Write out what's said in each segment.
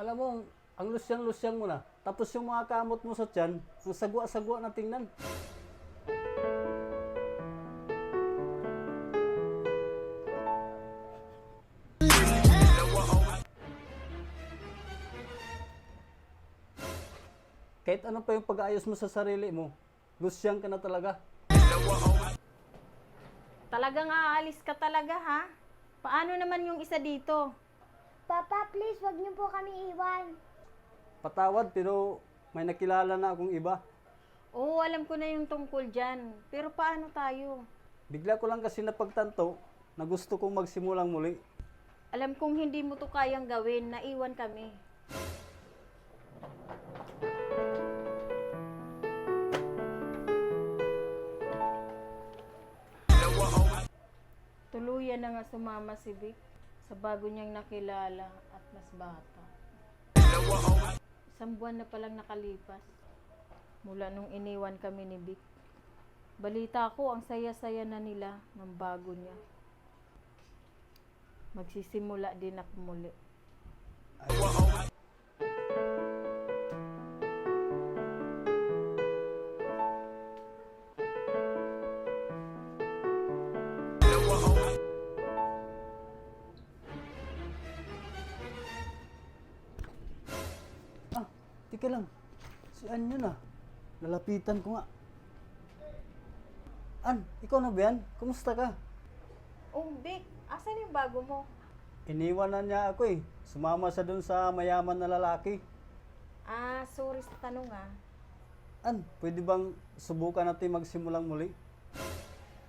Alam mo, ang lusyang-lusyang mo na. Tapos yung mga kamot mo sa tiyan, ang sagwa-sagwa na tingnan. Kahit ano pa yung pag-aayos mo sa sarili mo, lusyang ka na talaga. Talagang aalis ka talaga, ha? Paano naman yung isa dito? Papa, please, wag niyo po kami iwan. Patawad pero may nakilala na akong iba. Oo, alam ko na yung tungkol dyan. Pero paano tayo? Bigla ko lang kasi napagtanto na gusto kong magsimulang muli. Alam kong hindi mo to kayang gawin, naiwan kami. Tuluyan na nga sumama si Vic sa bago niyang nakilala at mas bata. Isang buwan na palang nakalipas mula nung iniwan kami ni Vic. Balita ko ang saya-saya na nila ng bago niya. Magsisimula din ako muli. Ah, tika lang. Si Ann yun ah. Lalapitan ko nga. Ann, ikaw na ba yan? Kumusta ka? Oh, Vic, asan yung bago mo? Iniwan na niya ako eh. Sumama siya dun sa mayaman na lalaki. Ah, sorry sa tanong ah. Ann, pwede bang subukan natin magsimulang muli?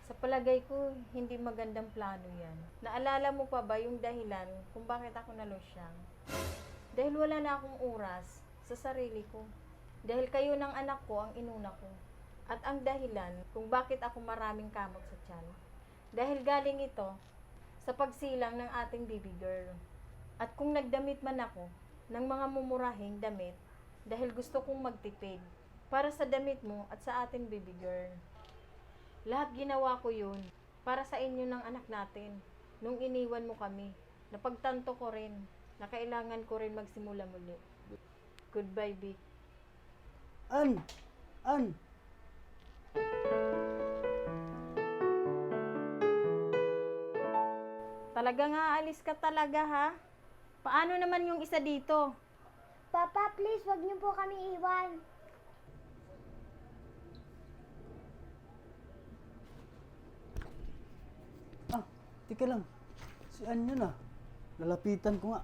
Sa palagay ko, hindi magandang plano yan. Naalala mo pa ba yung dahilan kung bakit ako nalosyang? Dahil wala na akong oras sa sarili ko. Dahil kayo ng anak ko ang inuna ko. At ang dahilan kung bakit ako maraming kamot sa tiyan. Dahil galing ito sa pagsilang ng ating baby girl. At kung nagdamit man ako ng mga mumurahing damit dahil gusto kong magtipid para sa damit mo at sa ating baby girl. Lahat ginawa ko yun para sa inyo ng anak natin. Nung iniwan mo kami, napagtanto ko rin na kailangan ko rin magsimula muli. Goodbye, Vic. Ann! Ann! Talagang aalis ka talaga, ha? Paano naman yung isa dito? Papa, please, wag niyo po kami iwan. Ah, tika lang. Si Ann yun ah. Lalapitan ko nga.